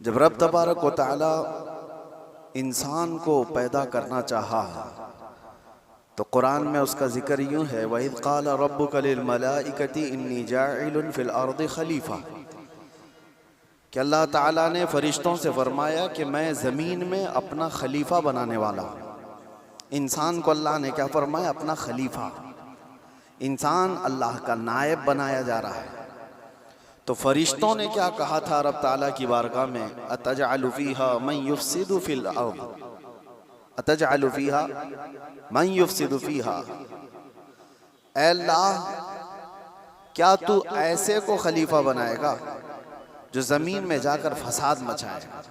जब रब तबारक व तआला इंसान को पैदा करना चाहा तो कुरान में उसका जिक्र यूं है, वइज़ क़ाल रब्बुका लिल मलाइकति इन्नी जाइलुन फिल अर्दि खलीफा, कि अल्लाह ताला ने फरिश्तों से फरमाया कि मैं ज़मीन में अपना खलीफा बनाने वाला हूँ। इंसान को अल्लाह ने क्या फरमाया? अपना खलीफा। इंसान अल्लाह का नायब बनाया जा रहा है। तो फरिश्तों ने क्या कहा था रब ताला की बारगाह में? अतजअलु फीहा मन युफ्सिदु फिल अर्द, अतजअलु फीहा मन युफ्सिदु फीहा, ऐ अल्लाह क्या तू ऐसे को खलीफा बनाएगा जो ज़मीन में जाकर फसाद मचाएगा,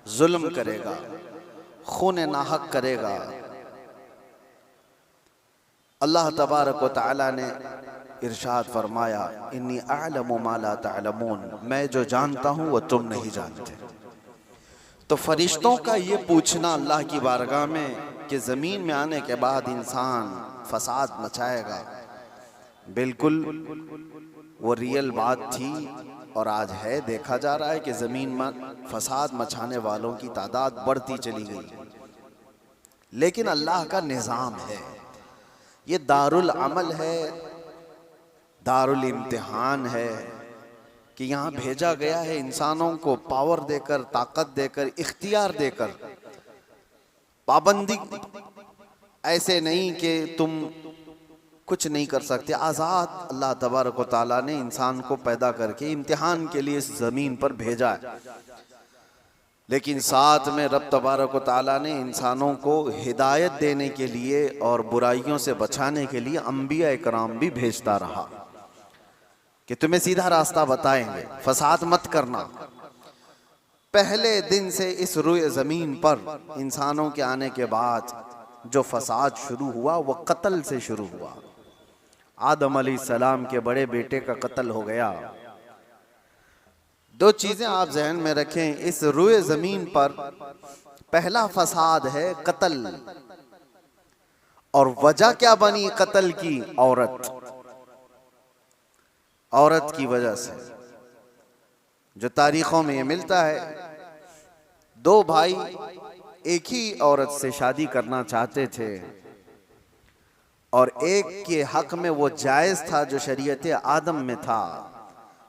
जुल्म करेगा, खून नाहक करेगा। अल्लाह तबारक व तआला ने इरशाद फरमाया, इन्नी अअलमु मा ला तअलमून, मैं जो जानता हूँ वो तुम नहीं जानते। तो फरिश्तों का ये पूछना अल्लाह की बारगाह में कि ज़मीन में आने के बाद इंसान फसाद मचाएगा, बिल्कुल वो रियल बात थी और आज है। देखा जा रहा है कि ज़मीन में फसाद मचाने वालों की तादाद बढ़ती चली गई। लेकिन अल्लाह का निज़ाम है, ये दारुल अमल है, दारुल इम्तिहान है कि यहाँ भेजा गया है इंसानों को पावर देकर, ताकत देकर, इख्तियार देकर। पाबंदी ऐसे नहीं कि तुम कुछ नहीं कर सकते। आज़ाद अल्लाह तबारक व तआला ने इंसान को पैदा करके इम्तिहान के लिए इस ज़मीन पर भेजा है। लेकिन साथ में रब तबारक व तआला ने इंसानों को हिदायत देने के लिए और बुराइयों से बचाने के लिए अंबिया इकराम भी भेजता रहा कि तुम्हें सीधा रास्ता बताएंगे, फसाद मत करना। पहले दिन से इस रुए ज़मीन पर इंसानों के आने के बाद जो फसाद शुरू हुआ वो कत्ल से शुरू हुआ। आदम अलैहिस्सलाम के बड़े बेटे का कत्ल हो गया। दो चीजें आप जहन में रखें, इस रुए ज़मीन पर पहला फसाद है कत्ल, और वजह क्या बनी कत्ल की? औरत। औरत की वजह से, जो तारीखों में ये मिलता है, दो भाई एक ही औरत से शादी करना चाहते थे और एक के हक में वो जायज़ था जो शरीयत आदम में था,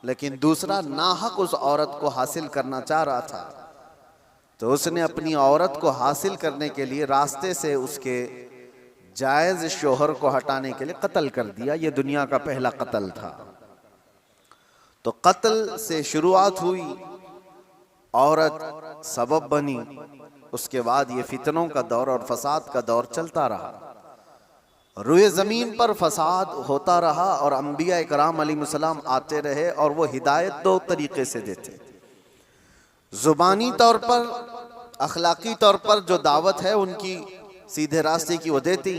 लेकिन दूसरा नाहक उस औरत को हासिल करना चाह रहा था। तो उसने अपनी औरत को हासिल करने के लिए रास्ते से उसके जायज़ शोहर को हटाने के लिए कत्ल कर दिया। ये दुनिया का पहला कत्ल था। तो कत्ल से शुरुआत हुई, औरत सबब बनी, उसके बाद ये फितनों का दौर और फसाद का दौर चलता रहा। रुए ज़मीन पर फसाद होता रहा और अंबिया इकराम अलैहिस्सलाम आते रहे और वो हिदायत दो तरीके से देते। ज़ुबानी तौर पर, अखलाकी तौर पर जो दावत है उनकी सीधे रास्ते की वो देती,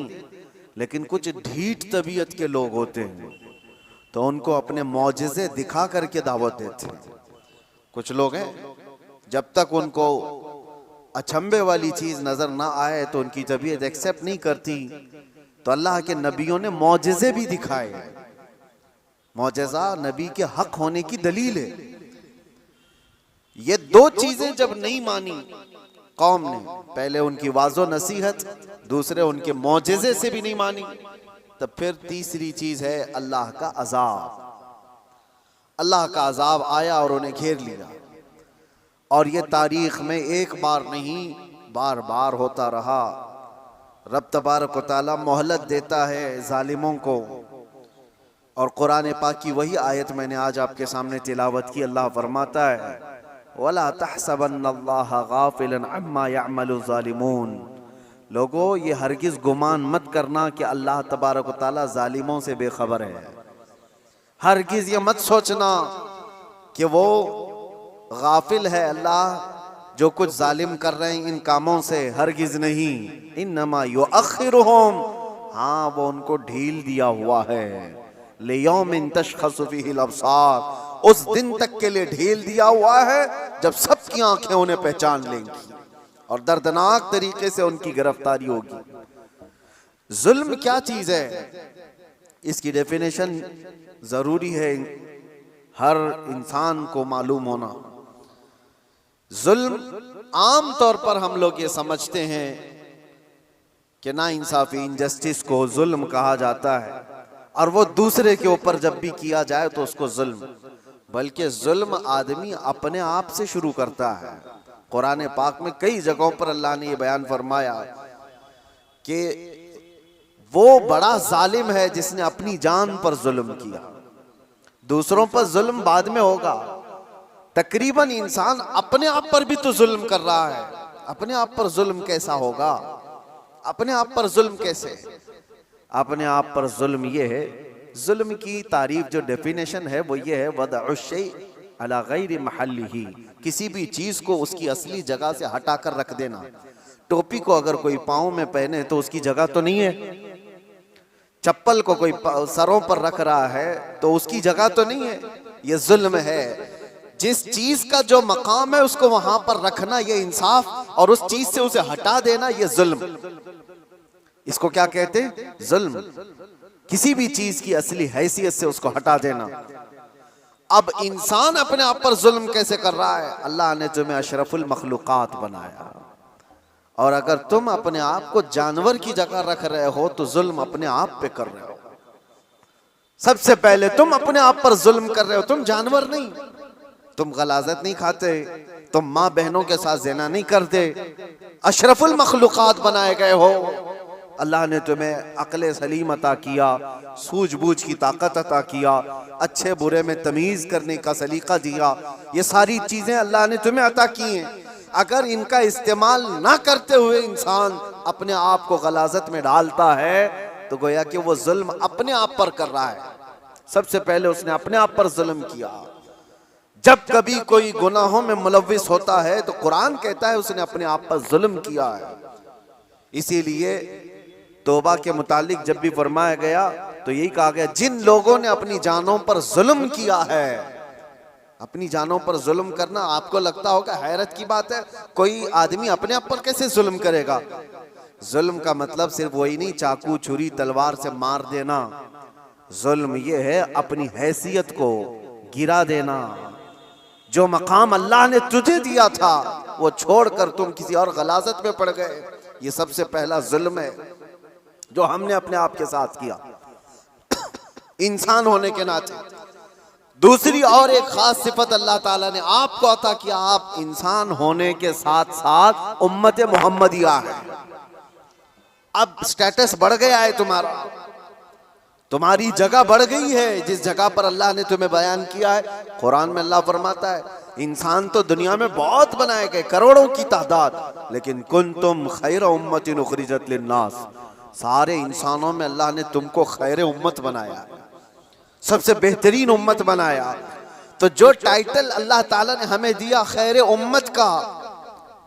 लेकिन कुछ ढीठ तबीयत के लोग होते हैं तो उनको अपने मौजिज़े दिखा करके दावत देते हैं। कुछ लोग हैं जब तक उनको अचंभे वाली चीज़ नज़र ना आए तो उनकी तबीयत एक्सेप्ट नहीं करती। तो अल्लाह के नबियों ने मौजिज़े भी दिखाए। मौजिज़ा नबी के हक होने की दलील है। ये दो चीज़ें जब नहीं मानी कौम ने, पहले उनकी वाज़ो नसीहत, दूसरे उनके मौजिज़े से भी नहीं मानी, तब फिर तीसरी चीज़ है अल्लाह का अज़ाब। अल्लाह का अज़ाब आया और उन्हें घेर लिया। और ये तारीख़ में एक बार नहीं, बार बार होता रहा। रब तबारक व तआला मोहलत देता है जालिमों को। और कुरान पाक की वही आयत मैंने आज आपके सामने तिलावत की। अल्लाह फरमाता है, वला तहसबन्नल्लाह गाफिलन अम्मा यअमलु ज़ालिमून। लोगो, ये हरगिज़ गुमान मत करना कि अल्लाह तबारक व तआला जालिमों से बेखबर है। हरगिज़ ये मत सोचना कि वो गाफिल है अल्लाह जो कुछ जालिम कर रहे हैं इन कामों से, हरगिज़ नहीं। इन्नमा युअख्खिरुहुम, हाँ वो उनको ढील दिया हुआ है। लियौमिन तशख़सु फ़ीहिल अब्सार, उस दिन तक के लिए ढील दिया हुआ है जब सबकी आंखें उन्हें पहचान लेंगी और दर्दनाक तरीके से उनकी गिरफ्तारी होगी। जुल्म क्या चीज़ है, इसकी डेफिनेशन ज़रूरी है हर इंसान को मालूम होना। जुल्म आम तौर पर हम लोग ये समझते हैं कि ना इंसाफी, इनजस्टिस को जुल्म कहा जाता है, और वो दूसरे के ऊपर जब भी किया जाए तो उसको जुल्म, बल्कि जुल्म आदमी अपने आप से शुरू करता है। कुरान पाक में कई जगहों पर अल्लाह ने ये बयान फरमाया कि वो बड़ा जालिम है जिसने अपनी जान पर जुल्म किया। दूसरों पर जुल्म बाद में होगा, तकरीबन इंसान अपने आप पर भी तो जुल्म कर रहा है। अपने आप पर जुल्म कैसा होगा? अपने आप पर जुल्म कैसे? अपने आप पर जुल्म ये है, जुल्म की तारीफ जो डेफिनेशन है वो ये है, वदअुश्शै अला गैरि महल्लिही, किसी भी चीज को उसकी असली जगह से हटाकर रख देना। टोपी को अगर कोई पाँव में पहने तो उसकी जगह तो नहीं है, चप्पल को कोई सरों पर रख रहा है तो उसकी जगह तो नहीं है। ये जुल्म है। जिस चीज का जो मकाम है उसको वहां पर रखना ये इंसाफ, और उस चीज से उसे हटा देना ये जुल्म। इसको क्या कहते हैं? जुल्म। किसी भी चीज की असली हैसियत से उसको हटा देना। अब इंसान अपने आप पर जुल्म कैसे कर रहा है? अल्लाह ने तुम्हें अशरफुल मखलूकात बनाया, और अगर तुम अपने आप को जानवर की जगह रख रहे हो तो जुल्म अपने आप पे कर रहे हो। सबसे पहले तुम अपने आप पर जुल्म कर रहे हो। तुम जानवर नहीं, तुम गलाजत नहीं खाते, तुम माँ बहनों के साथ ज़िना नहीं करते, अशरफुल मखलूकात बनाए गए हो। अल्लाह ने तुम्हें अक्ल सलीम अता किया, सूझबूझ की ताकत अता किया, अच्छे बुरे में तमीज़ करने का सलीका दिया। ये सारी चीज़ें अल्लाह ने तुम्हें अता की हैं। अगर इनका इस्तेमाल ना करते हुए इंसान अपने आप को गलाजत में डालता है तो गोया कि वो जुल्म अपने आप पर कर रहा है। सबसे पहले उसने अपने आप पर जुल्म किया। जब कभी कोई गुनाहों में मुलव्विस होता है तो कुरान कहता है उसने अपने आप पर जुल्म किया है। इसीलिए तौबा के मुतालिक जब भी फरमाया गया तो यही कहा गया, जिन लोगों ने अपनी जानों पर जुल्म किया है। अपनी जानों पर जुल्म करना आपको लगता होगा हैरत की बात है, कोई आदमी अपने आप पर कैसे जुल्म करेगा? जुल्म का मतलब सिर्फ वही नहीं चाकू छुरी तलवार से मार देना। जुल्म ये है अपनी हैसियत को गिरा देना। जो मकाम अल्लाह ने तुझे दिया था वो छोड़कर तुम किसी और गलाजत में पड़ गए, ये सबसे पहला जुल्म है जो हमने अपने आप के साथ किया इंसान होने के नाते। दूसरी और एक खास सिफत अल्लाह ताला ने आपको अता किया, आप इंसान होने के साथ साथ उम्मत मोहम्मदिया है। अब स्टेटस बढ़ गया है तुम्हारा, तुम्हारी जगह बढ़ गई है जिस जगह पर अल्लाह ने तुम्हें बयान किया है। कुरान में अल्लाह फरमाता है इंसान तो दुनिया में बहुत बनाए गए, करोड़ों की तादाद, लेकिन कुंतुम खैर उम्मतिन उखरिजत लिन्नास, सारे इंसानों में अल्लाह ने तुमको खैर उम्मत बनाया, सबसे बेहतरीन उम्मत बनाया। तो जो टाइटल अल्लाह ताला ने हमें दिया खैर उम्मत का,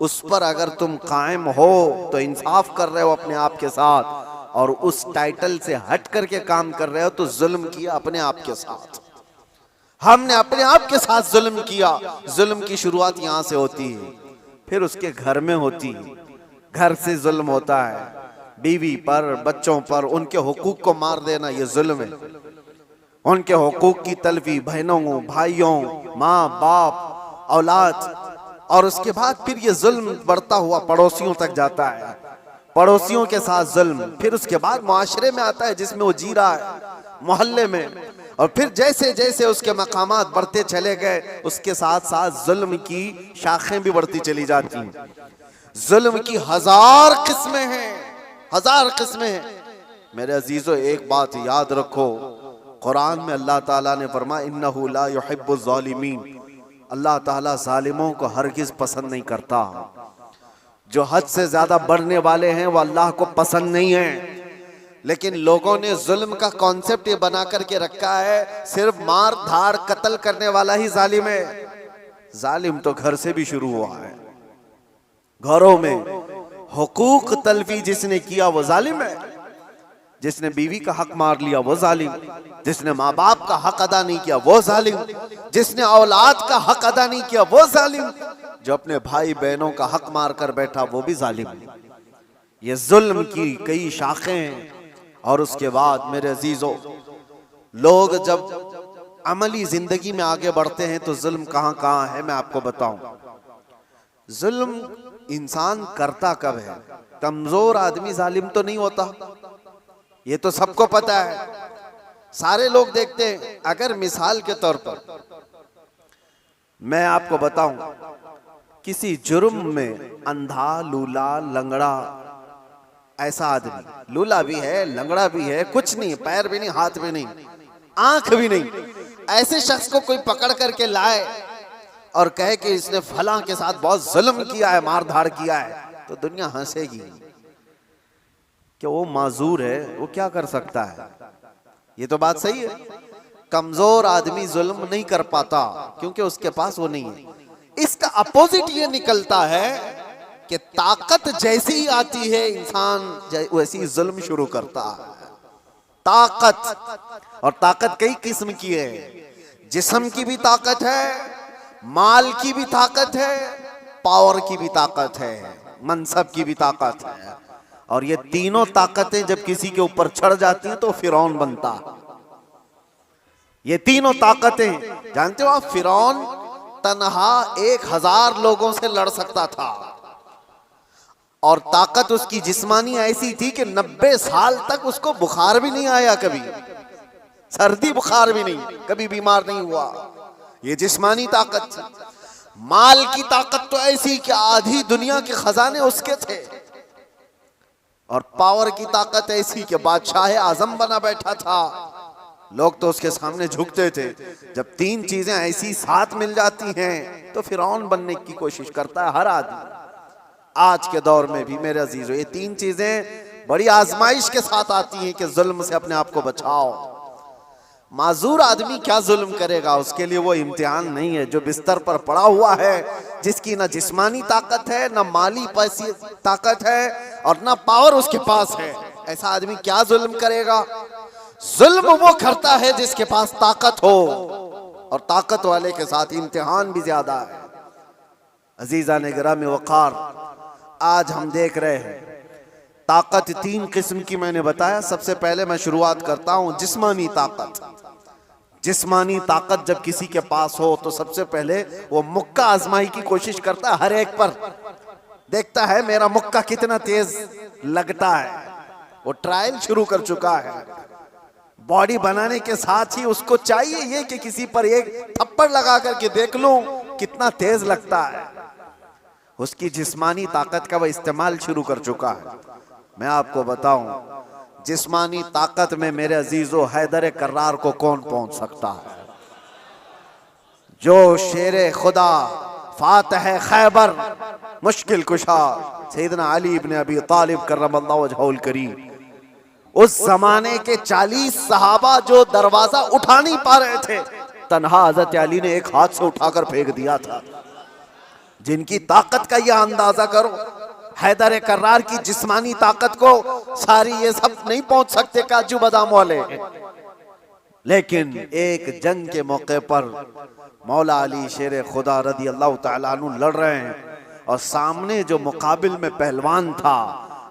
उस पर अगर तुम कायम हो तो इंसाफ कर रहे हो अपने आप के साथ, और उस टाइटल से हट करके काम कर रहे हो तो जुल्म किया अपने आप के साथ। हमने अपने आप के साथ जुल्म किया। जुल्म की शुरुआत यहाँ से होती है, फिर उसके घर में होती है। घर से जुल्म होता है, बीवी पर, बच्चों पर, उनके हुकूक को मार देना ये जुल्म है। उनके हुकूक की तलफी बहनों, भाइयों, माँ बाप, औलाद, और उसके बाद फिर ये जुल्म बढ़ता हुआ पड़ोसियों तक जाता है, पड़ोसियों के साथ जुल्म, फिर उसके बाद मुआशरे में आता है जिसमें वो जी रहा है, मोहल्ले में, और फिर जैसे जैसे उसके मकामात बढ़ते चले गए उसके साथ साथ जुल्म की शाखें भी बढ़ती चली जाती हैं। जुल्म की हजार किस्में हैं, हजार किस्में हैं। मेरे अजीजों एक बात याद रखो, कुरान में अल्लाह ताला ने फरमाया इन्नहु ला युहिब्बुज़ ज़ालिमीन, अल्लाह ताला जालिमों को हरगिज पसंद नहीं करता। जो हद से ज्यादा बढ़ने वाले हैं वो अल्लाह को पसंद नहीं है। लेकिन लोगों ने जुल्म का कॉन्सेप्ट ये बना करके रखा है सिर्फ मार धाड़ कत्ल करने वाला ही जालिम है। जालिम तो घर से भी शुरू हुआ है। घरों में हुकूक तलफी जिसने किया वो जालिम है। जिसने बीवी का हक मार लिया वो जालिम, जिसने माँ बाप का हक अदा नहीं किया वो जालिम, जिसने औलाद का हक अदा नहीं किया वो जालिम, जो अपने भाई बहनों का हक मार कर बैठा वो भी जालिम। ये जुल्म की कई शाखें हैं। और उसके बाद मेरे अजीजों, लोग जब अमली जिंदगी में आगे बढ़ते हैं तो जुल्म कहाँ कहाँ है मैं आपको बताऊं। जुल्म इंसान करता कब है? कमजोर आदमी जालिम तो नहीं होता, ये तो सबको पता है, सारे लोग देखते हैं। अगर मिसाल के तौर पर मैं आपको बताऊं, किसी जुर्म में अंधा, लूला, लंगड़ा, ऐसा आदमी, लूला भी है, लंगड़ा भी है, कुछ नहीं, पैर भी नहीं, हाथ भी नहीं, आंख भी नहीं, ऐसे शख्स को कोई पकड़ करके लाए और कहे कि इसने फलां के साथ बहुत जुल्म किया है, मार धाड़ किया है, तो दुनिया हंसेगी कि वो माजूर है, वो क्या कर सकता है। ये तो बात सही है, कमजोर आदमी जुल्म नहीं कर पाता क्योंकि उसके पास वो नहीं है। इसका अपोजिट ये निकलता है कि ताकत जैसी ही आती है इंसान वैसी जुल्म शुरू करता है। ताकत, और ताकत कई किस्म की है, जिस्म की भी ताकत है, माल की भी ताकत है, पावर की भी ताकत है, मनसब की भी ताकत है। और ये तीनों ताकतें जब किसी के ऊपर चढ़ जाती हैं तो फिरौन बनता। ये तीनों ताकतें, जानते हो आप, फिरौन तन्हा 1000 लोगों से लड़ सकता था, और ताकत उसकी जिस्मानी ऐसी थी कि 90 साल तक उसको बुखार भी नहीं आया, कभी सर्दी बुखार भी नहीं, कभी बीमार नहीं हुआ। ये जिस्मानी ताकत थी। माल की ताकत तो ऐसी कि आधी दुनिया के खजाने उसके थे, और पावर की ताकत ऐसी कि बादशाह आजम बना बैठा था, लोग तो उसके सामने झुकते थे। जब तीन चीजें ऐसी साथ मिल जाती हैं तो फिरौन बनने की कोशिश करता है हर आदमी। आज के दौर में भी मेरे अजीजों, ये तीन चीजें बड़ी आजमाइश के साथ आती हैं कि जुल्म से अपने आप को बचाओ। माजूर आदमी क्या जुल्म करेगा, उसके लिए वो इम्तिहान नहीं है। जो बिस्तर पर पड़ा हुआ है, जिसकी ना जिस्मानी ताकत है, ना माली पैसी ताकत है, और ना पावर उसके पास है, ऐसा आदमी क्या जुल्म करेगा? जुल्म वो करता है जिसके पास ताकत हो, और ताकत वाले के साथ इम्तिहान भी ज्यादा है। अजीजा ने गिरामी वकार, आज हम देख रहे हैं ताकत 3 किस्म की मैंने बताया। सबसे पहले मैं शुरुआत करता हूं जिस्मानी ताकत। जिस्मानी ताकत जब किसी के पास हो तो सबसे पहले वो मुक्का आजमाई की कोशिश करता है, हर एक पर देखता है मेरा मुक्का कितना तेज लगता है। वो ट्रायल शुरू कर चुका है। बॉडी बनाने के साथ ही उसको चाहिए ये कि किसी पर एक थप्पड़ लगा करके देख लूं कितना तेज लगता है। उसकी जिस्मानी ताकत का वह इस्तेमाल शुरू कर चुका है। मैं आपको बताऊं, जिस्मानी ताकत में मेरे अजीजों हैदर कर्रार को कौन पहुंच सकता है? जो शेरे खुदा, फातह खैबर, मुश्किल कुशा सैयदना अली इब्न अबी तालिब कर्रमल्लाहु वजहुल करीम, उस जमाने के 40 सहाबा जो दरवाजा उठा नहीं पा रहे थे, तन्हा हजरत अली ने एक हाथ से उठाकर फेंक दिया था। जिनकी ताकत का यह अंदाजा करो, हैदर कर्रार की जिस्मानी ताकत को सारी ये सब नहीं पहुंच सकते काजू बादाम वाले। लेकिन एक जंग के मौके पर मौला अली शेर खुदा रदी अल्लाह तआला अन्हु लड़ रहे हैं, और सामने जो मुकाबिल में पहलवान था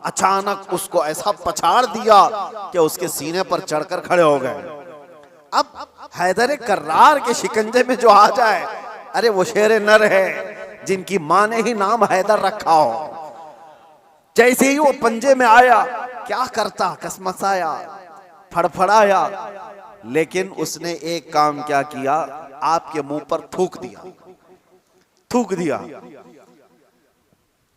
अचानक उसको ऐसा पछाड़ दिया कि उसके सीने पर चढ़कर खड़े हो गए। अब हैदर कर्रार के शिकंजे में जो आ जाए, अरे वो शेर नर है जिनकी मां ने ही नाम हैदर रखा हो। जैसे ही वो पंजे में आया, क्या करता, कसमसाया, फड़फड़ाया, लेकिन उसने एक काम क्या किया, आपके मुंह पर थूक दिया। थूक दिया।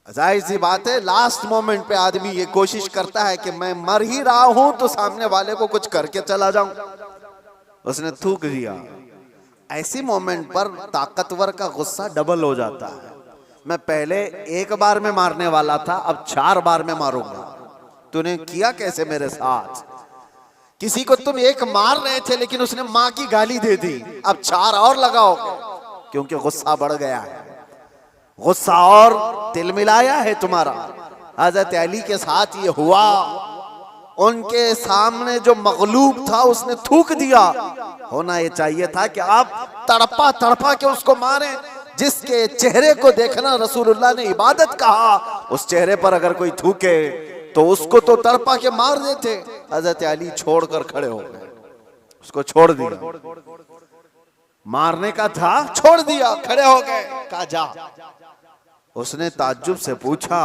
जाहिर सी बात है, लास्ट मोमेंट पे आदमी ये कोशिश करता है कि मैं मर ही रहा हूं तो सामने वाले को कुछ करके चला जाऊं। उसने थूक दिया। ऐसी मोमेंट पर ताकतवर का गुस्सा डबल हो जाता है। मैं पहले एक बार में मारने वाला था, अब 4 बार में मारूंगा। तूने किया कैसे मेरे साथ? किसी को तुम एक मार रहे थे लेकिन उसने मां की गाली दे दी, अब 4 और लगाओगे, क्योंकि गुस्सा बढ़ गया है। गुस्सा और तिलमिलाया है तुम्हारा। हजरत अली के साथ ये हुआ। उनके सामने जो मगलूब था उसने थूक दिया। होना ये चाहिए था कि आप तड़पा तड़पा के उसको मारें। जिसके चेहरे को देखना रसूलुल्लाह ने इबादत कहा, उस चेहरे पर अगर कोई थूके तो उसको तो तड़पा के मार देते। हजरत अली छोड़कर खड़े हो गए, उसको छोड़ दिया। मारने का था, छोड़ दिया, खड़े हो गए, कहा जा। उसने ताज्जुब से पूछा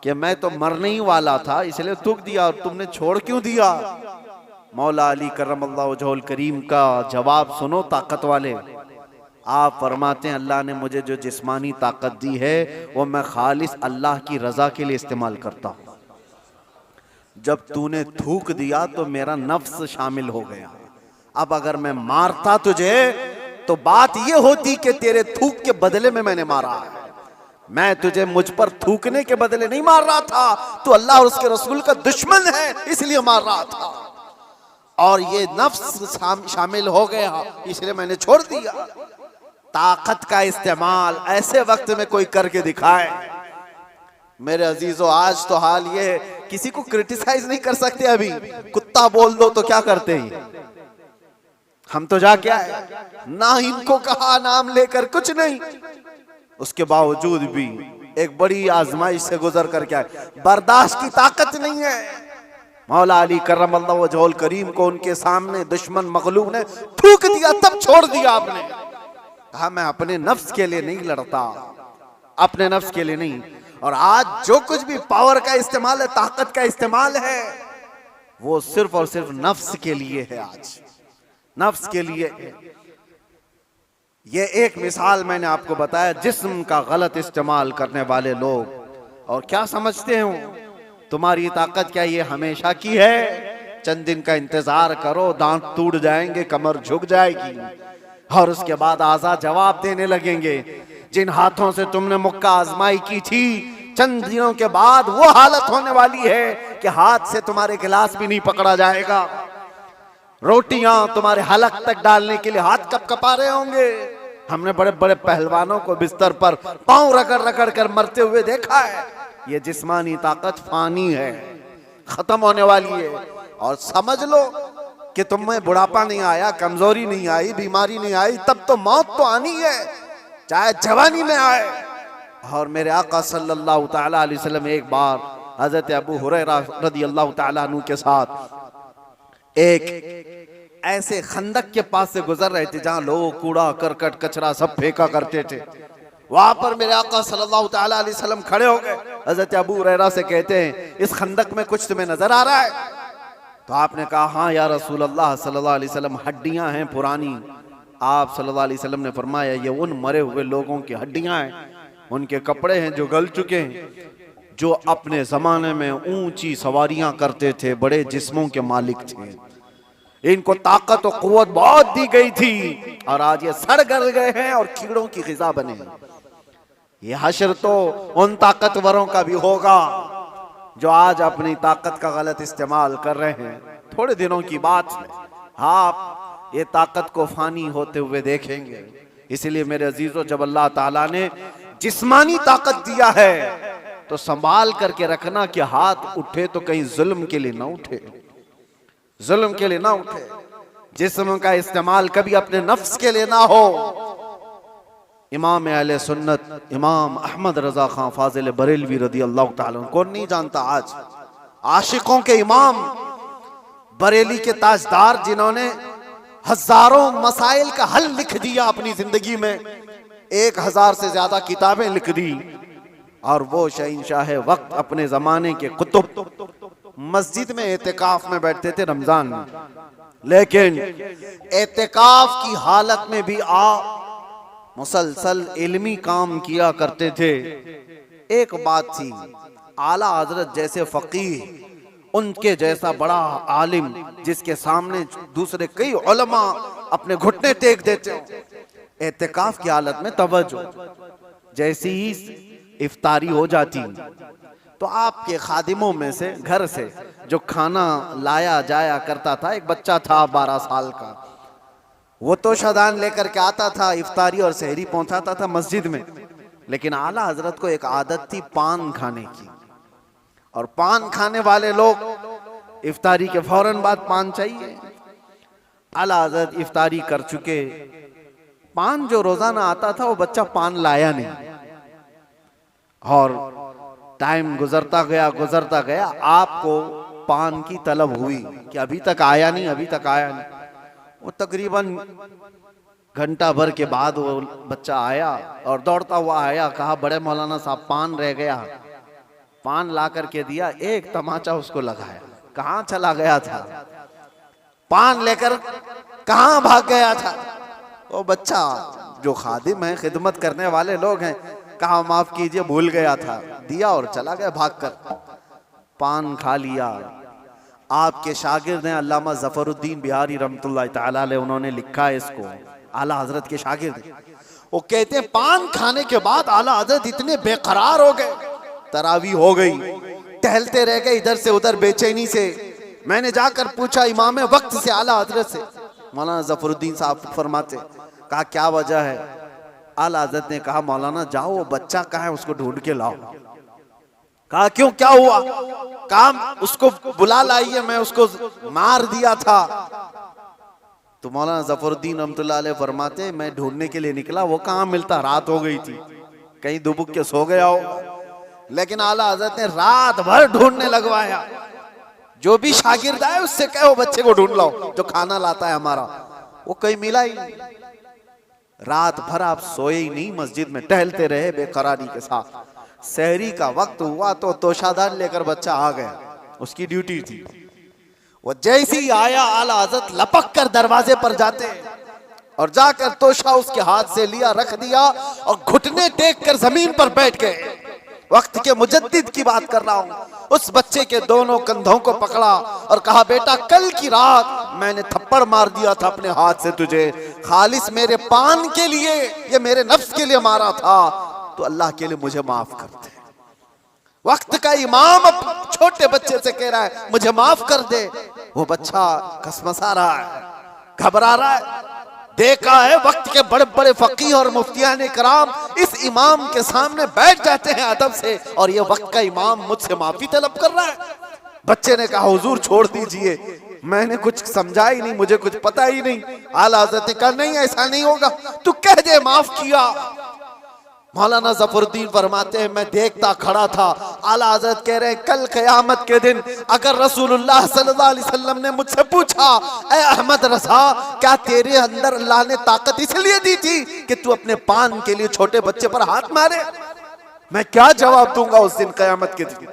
कि मैं तो मरने ही वाला था, इसलिए थूक दिया, और तुमने छोड़ क्यों दिया? मौला अली करमल्लाहु वजहुल करीम का जवाब सुनो ताकत वाले। आप फरमाते हैं अल्लाह ने मुझे जो जिस्मानी ताकत दी है वो मैं खालिस अल्लाह की रजा के लिए इस्तेमाल करता हूं। जब तूने थूक दिया तो मेरा नफ्स शामिल हो गया। अब अगर मैं मारता तुझे तो बात ये होती कि तेरे थूक के बदले में मैंने मारा है। मैं तुझे मुझ पर थूकने के बदले नहीं मार रहा था, तू अल्लाह और उसके रसूल का दुश्मन है इसलिए मार रहा था, और ये नफ्स शामिल हो गया इसलिए मैंने छोड़ दिया। ताकत का इस्तेमाल ऐसे वक्त में कोई करके दिखाए। मेरे अजीजों, आज तो हाल ये है, किसी को क्रिटिसाइज नहीं कर सकते। अभी कुत्ता बोल दो तो क्या करते हैं हम, तो जा क्या है ना इनको कहा नाम लेकर कुछ नहीं, उसके बावजूद भी एक बड़ी आजमाइश से गुजर कर क्या है, बर्दाश्त की ताकत नहीं है। मौला अली करमल्लाहु वजहुल करीम को उनके सामने दुश्मन मगलूब ने थूक दिया, तब छोड़ दिया आपने। कहा मैं अपने नफ्स के लिए नहीं लड़ता, अपने नफ्स के लिए नहीं। और आज जो कुछ भी पावर का इस्तेमाल है, ताकत का इस्तेमाल है, वो सिर्फ और सिर्फ नफ्स के लिए है। आज नफ्स के लिए। ये एक मिसाल मैंने आपको बताया, जिस्म का गलत इस्तेमाल करने वाले लोग। और क्या समझते हो तुम्हारी ताकत क्या ये हमेशा की है? चंद दिन का इंतजार करो, दांत टूट जाएंगे, कमर झुक जाएगी, और उसके बाद आजाद जवाब देने लगेंगे। जिन हाथों से तुमने मुक्का आजमाई की थी, चंद दिनों के बाद वो हालत होने वाली है कि हाथ से तुम्हारे गिलास भी नहीं पकड़ा जाएगा। रोटियां तुम्हारे हलक तक डालने के लिए हाथ कपकपा रहे होंगे। हमने बड़े बड़े पहलवानों को बिस्तर पर पांव रगड़ रगड़ कर मरते हुए देखा है। ये जिस्मानी ताकत फानी है, खत्म होने वाली है। और समझ लो कि तुम्हें बुढ़ापा नहीं आया, कमजोरी नहीं आई, बीमारी नहीं आई, तब तो मौत तो आनी है, चाहे जवानी में आए। और मेरे आका सल्लल्लाहु ताला अलैहि वसल्लम एक बार हजरत अबू हुरैरा रदियल्लाहु ताला अन्हु के साथ एक ऐसे खंदक के पास से गुजर रहे थे जहां लोग कूड़ा करकट कचरा सब फेंका करते थे। वहां पर मेरे आका सल्लल्लाहु ताला अलैहि वसल्लम खड़े हो गए। हजरत अबू हुरैरा से कहते हैं इस खंदक में कुछ तुम्हें नजर आ रहा है? तो आपने कहा हाँ या रसूल अल्लाह सल्लल्लाहु अलैहि वसल्लम, हड्डियां हैं पुरानी। आप सल्लल्लाहु अलैहि वसल्लम ने फरमाया ये उन मरे हुए लोगों की हड्डियां हैं, उनके कपड़े हैं जो गल चुके हैं, जो अपने जमाने में ऊंची सवारियां करते थे, बड़े जिस्मों के मालिक थे। इनको ताकत और कुव्वत बहुत दी गई थी और आज ये सड़ गल गए हैं और कीड़ों की ग़िज़ा बने। ये हश्र तो उन ताकतवरों का भी होगा जो आज अपनी ताकत का गलत इस्तेमाल कर रहे हैं। थोड़े दिनों की बात है, आप ये ताकत को फानी होते हुए देखेंगे। इसलिए मेरे अजीजों, जब अल्लाह ताला ने जिस्मानी ताकत दिया है तो संभाल करके रखना कि हाथ उठे तो कहीं जुल्म के लिए ना उठे, जुल्म के लिए ना उठे। जिस्म का इस्तेमाल कभी अपने नफ्स के लिए ना हो। इमाम अहले सुन्नत इमाम अहमद रजा खान फाजिल बरेलवी रदी अल्लाह ताला, कौन नहीं जानता आज आशिकों के इमाम, बरेली के ताजदार, जिन्होंने हजारों मसाइल का हल लिख दिया अपनी जिंदगी में, 1000 से ज्यादा किताबें लिख दी। और वो शहंशाह वक्त अपने जमाने के कुतुब मस्जिद में एतिकाफ में बैठते थे रमजान में, लेकिन एतिकाफ की हालत में भी मुसलसल इल्मी काम किया करते थे। एक बात थी, आला हजरत जैसे फकीह, उनके जैसा बड़ा आलिम जिसके सामने दूसरे कई उलमा अपने घुटने टेक देते हो, एतिकाफ की हालत में तवज्जो, जैसी ही इफ्तारी हो जाती तो आपके खादिमों में से घर से जो खाना लाया जाया करता था, एक बच्चा था 12 साल का, वो तो शदान लेकर के आता था, इफ्तारी और सहरी पहुंचाता था मस्जिद में। लेकिन आला हजरत को एक आदत थी पान खाने की, और पान खाने वाले लोग इफ्तारी के फौरन बाद पान चाहिए। आला हजरत इफ्तारी कर चुके, पान जो रोजाना आता था वो बच्चा पान लाया नहीं, और टाइम गुजरता गया, आपको पान की तलब हुई कि अभी तक आया नहीं, अभी तक आया नहीं। वो तकरीबन घंटा भर के बाद वो बच्चा आया और दौड़ता हुआ आया, कहा बड़े मौलाना साहब पान रह गया। पान ला करके दिया, एक तमाचा उसको लगाया। कहाँ चला गया था? पान लेकर कहाँ भाग गया था? वो बच्चा, जो खादिम है, खिदमत करने वाले लोग हैं, कहा माफ कीजिए भूल गया था, दिया और चला गया भागकर। पान खा लिया। आपके शागिर्द हैं अल्लामा ज़फ़रुद्दीन बिहारी रहमतुल्लाह तआला अलैह, उन्होंने लिखा है इसको, आला हजरत के शागिर्द। वो कहते हैं पान खाने के बाद आला हजरत इतने बेकरार हो गए, तरावी हो गई, टहलते रह गए इधर से उधर बेचैनी से। मैंने जाकर पूछा इमाम वक्त से, आला हजरत से, मौलाना ज़फ़रुद्दीन साहब फरमाते, कहा क्या वजह है? आला हजरत ने कहा मौलाना जाओ वो बच्चा कहाँ है उसको ढूंढ के लाओ। कहा क्यों, क्या हुआ? कहा उसको बुला लाइए, मैं उसको मार दिया था। तो मौलाना ज़फ़रुद्दीन रहमतुल्लाह अलैह फरमाते मैं ढूंढने के लिए निकला, वो कहाँ मिलता, रात हो गई थी, कहीं दुबक के सो गया हो। लेकिन आला हजरत ने रात भर ढूंढने लगवाया। जो भी शागिर्द आए उससे कहो बच्चे को ढूंढ लाओ जो खाना लाता है हमारा। वो कहीं मिला ही नहीं। रात भर आप सोए ही नहीं, मस्जिद में टहलते रहे बेकरारी के साथ। सहरी का वक्त हुआ तो तोशादान लेकर बच्चा आ गया, उसकी ड्यूटी थी। वो जैसे ही आया आला हजरत लपक कर दरवाजे पर जाते और जाकर तोशा उसके हाथ से लिया, रख दिया और घुटने टेक कर जमीन पर बैठ गए। वक्त के मुजद्दिद की बात कर रहा हूं। उस बच्चे के दोनों कंधों को पकड़ा और कहा बेटा कल की रात मैंने थप्पड़ मार दिया था अपने हाथ से तुझे, खालिस मेरे पान के लिए, ये मेरे नफ्स के लिए मारा था, तो अल्लाह के लिए मुझे माफ कर दे। वक्त का इमाम अब छोटे बच्चे से कह रहा है मुझे माफ कर दे। वो बच्चा कसमसा रहा है, घबरा रहा है। देखा है वक्त के बड़े बड़े फकीह और मुफ्तियान कराम इस इमाम के सामने बैठ जाते हैं अदब से, और ये वक्त का इमाम मुझसे माफी तलब कर रहा है। बच्चे ने कहा हुजूर छोड़ दीजिए, मैंने कुछ समझा ही नहीं, मुझे कुछ पता ही नहीं। आला हज़रत ने कहा नहीं ऐसा नहीं होगा, तू कह दे माफ किया। मौलाना ज़फ़रुद्दीन फरमाते हैं मैं देखता खड़ा था। आला हज़रत कह रहे हैं कल क़यामत के दिन अगर रसूलुल्लाह सल्लल्लाहु अलैहि वसल्लम ने मुझसे पूछा ऐ अहमद रज़ा क्या तेरे अंदर अल्लाह ने ताकत इसलिए दी थी कि तू अपने पान के लिए छोटे बच्चे पर हाथ मारे, मैं क्या जवाब दूंगा उस दिन क़यामत के दिन।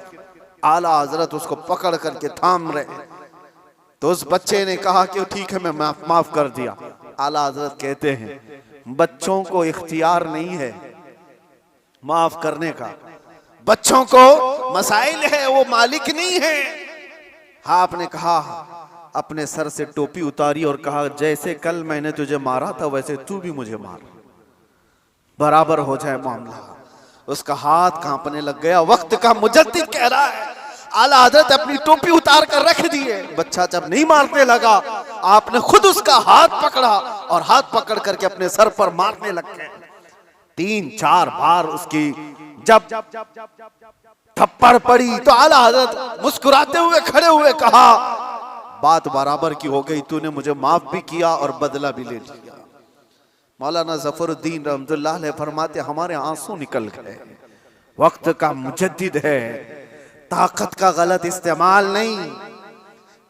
आला हज़रत उसको पकड़ करके थाम रहे। तो उस बच्चे ने कहा कि ठीक है मैं माफ कर दिया। आला हज़रत कहते हैं बच्चों को इख्तियार नहीं है माफ करने का, बच्चों को मसाइल है, वो मालिक नहीं है। हाँ आपने कहा अपने सर से टोपी उतारी और कहा जैसे कल मैंने तुझे मारा था वैसे तू भी मुझे मार, बराबर हो जाए मामला। उसका हाथ कांपने लग गया। वक्त का मुजद्दिद कह रहा है आला हज़रत अपनी टोपी उतार कर रख दिए। बच्चा जब नहीं मारने लगा आपने खुद उसका हाथ पकड़ा और हाथ पकड़ करके अपने सर पर मारने लग गए। 3-4 बार उसकी जब थप्पड़ पड़ी तो आला हज़रत मुस्कुराते हुए खड़े हुए कहा बात बराबर की हो गई, तूने मुझे माफ भी किया और बदला भी ले लिया। मौलाना ज़फ़रुद्दीन रहमतुल्लाह अलैह फरमाते हमारे आंसू निकल गए। वक्त का मुजद्दिद है, ताकत का गलत इस्तेमाल नहीं।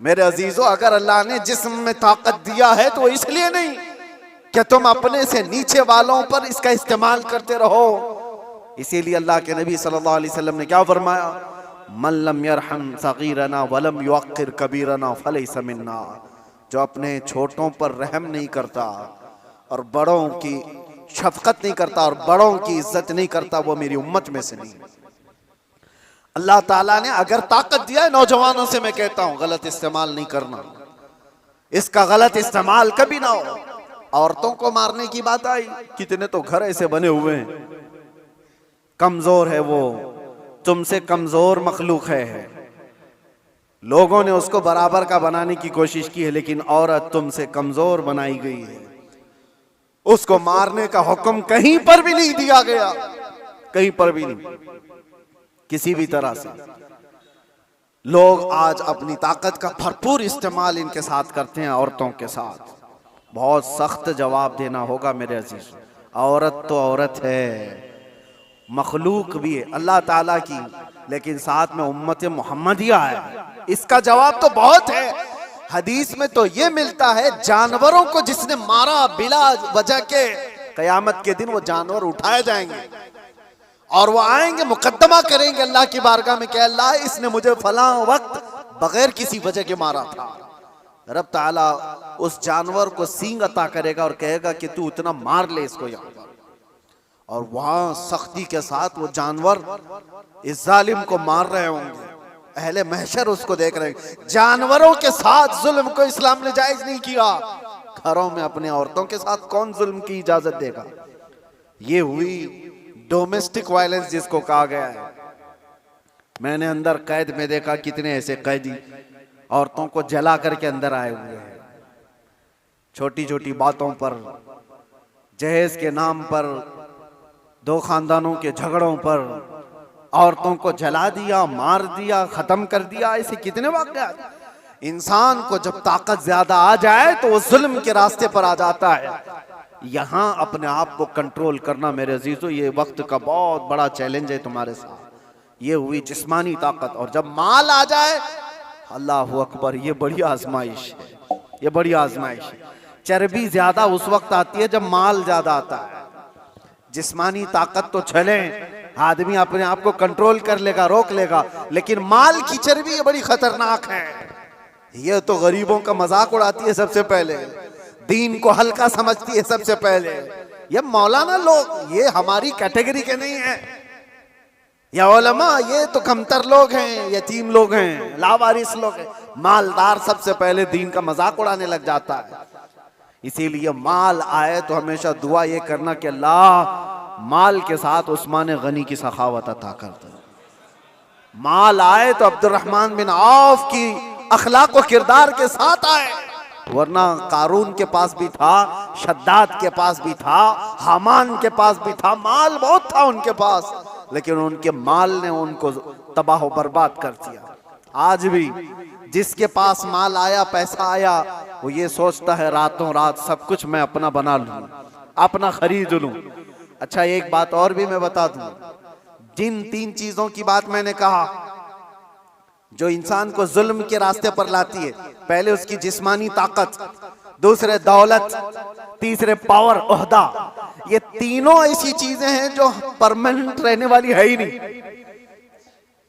मेरे अजीजों अगर अल्लाह ने जिस्म में ताकत दिया है तो इसलिए नहीं कि तुम अपने से नीचे वालों पर इसका इस्तेमाल करते रहो। इसीलिए अल्लाह के नबी सल्लल्लाहु अलैहि वसल्लम ने क्या फरमाया मन लम यरहम सगीरना वलम युअक्किर कबीरना फलैसा मिन्ना, जो अपने छोटों पर रहम नहीं करता और बड़ों की शफकत नहीं करता और बड़ों की इज्जत नहीं करता वो मेरी उम्मत में से नहीं। अल्लाह ताला ने अगर ताकत दिया है, नौजवानों से मैं कहता हूं गलत इस्तेमाल नहीं करना, इसका गलत इस्तेमाल कभी ना हो। औरतों को मारने की बात आई, कितने तो घर ऐसे बने हुए हैं, कमजोर है वो, तुमसे कमजोर मखलूक है, लोगों ने उसको बराबर का बनाने की कोशिश की है, लेकिन औरत तुमसे कमजोर बनाई गई है। उसको मारने का हुक्म कहीं पर भी नहीं दिया गया, कहीं पर भी नहीं, किसी भी तरह से। लोग आज अपनी ताकत का भरपूर इस्तेमाल इनके साथ करते हैं, औरतों के साथ। बहुत सख्त जवाब देना होगा मेरे अजीज। औरत तो औरत है, मखलूक भी है अल्लाह ताला की, लेकिन साथ में उम्मत मोहम्मदिया है, इसका जवाब तो बहुत है। हदीस में तो ये मिलता है जानवरों को जिसने मारा बिला वजह के, कयामत के दिन वो जानवर उठाए जाएंगे और वो आएंगे, मुकद्दमा करेंगे अल्लाह की बारगाह में कि अल्लाह इसने मुझे फलां वक्त बगैर किसी वजह के मारा था। रब ताला उस जानवर को सींग अता करेगा और कहेगा कि तू इतना मार ले इसको यहाँ पर, और वहां सख्ती के साथ वो जानवर इस जालिम को मार रहे होंगे। अहले महशर उसको देख रहे हैं। जानवरों के साथ जुल्म को इस्लाम ने जायज नहीं किया। घरों में अपने औरतों के साथ कौन जुल्म की इजाजत देगा? ये हुई डोमेस्टिक वायलेंस जिसको कहा गया है। मैंने अंदर कैद में देखा कितने ऐसे कैदी औरतों को जला करके अंदर आए हुए हैं, छोटी छोटी बातों पर, जहेज के नाम पर, दो खानदानों के झगड़ों पर औरतों को जला दिया, मार दिया, खत्म कर दिया। ऐसे कितने वाक़यात। इंसान को जब ताकत ज्यादा आ जाए तो वो जुल्म के रास्ते पर आ जाता है। यहां अपने आप को कंट्रोल करना मेरे अजीजों, ये वक्त का बहुत बड़ा चैलेंज है तुम्हारे साथ। ये हुई जिस्मानी ताकत, और जब माल आ जाए, अल्लाह अकबर, ये बड़ी आजमाइश है, ये बड़ी आजमाइश है। चर्बी ज्यादा उस वक्त आती है जब माल ज्यादा आता है। जिस्मानी ताकत तो चले, आदमी अपने आप को कंट्रोल कर लेगा, रोक लेगा, लेकिन माल की चर्बी ये बड़ी खतरनाक है। ये तो गरीबों का मजाक उड़ाती है सबसे पहले, दीन को हल्का समझती है सबसे पहले। ये मौलाना लोग, ये हमारी कैटेगरी के नहीं है। या उलमा, ये तो कमतर लोग हैं, यतीम लोग हैं, लावारिस लोग हैं। मालदार सबसे पहले दीन का मजाक उड़ाने लग जाता है। इसीलिए माल आए तो हमेशा दुआ ये करना कि अल्लाह माल के साथ उस्मान गनी की सखावत अता कर दे। माल आए तो अब्दुर्रहमान बिन औफ की अखलाक व किरदार के साथ आए, वरना कारून के पास भी था, शद्दाद के पास भी था, हामान के पास भी था, माल बहुत था उनके पास, लेकिन उनके माल ने उनको तबाह बर्बाद कर दिया। आज भी जिसके पास माल आया, पैसा आया, वो ये सोचता है रातों रात सब कुछ मैं अपना बना लूं, अपना खरीद लूं। अच्छा, एक बात और भी मैं बता दूं, जिन 3 चीजों की बात मैंने कहा जो इंसान को जुल्म के रास्ते पर लाती है, पहले उसकी जिस्मानी ताकत, दूसरे दौलत, तीसरे पावर, ओहदा, ये तीनों ऐसी चीजें हैं जो परमानेंट रहने वाली है ही नहीं।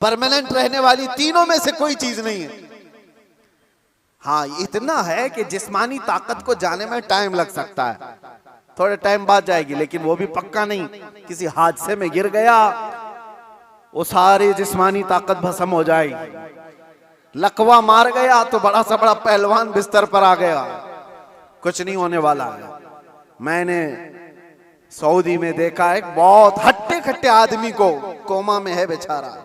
परमानेंट रहने वाली तीनों में से कोई चीज नहीं है। हाँ, इतना है कि जिस्मानी ताकत को जाने में टाइम लग सकता है, थोड़े टाइम बाद जाएगी, लेकिन वो भी पक्का नहीं। किसी हादसे में गिर गया, वो सारी जिस्मानी ताकत भस्म हो जाएगी। लकवा मार गया तो बड़ा सा बड़ा पहलवान बिस्तर पर आ गया, कुछ नहीं होने वाला है। मैंने सऊदी में देखा एक बहुत हट्टे खट्टे आदमी को, कोमा में है बेचारा,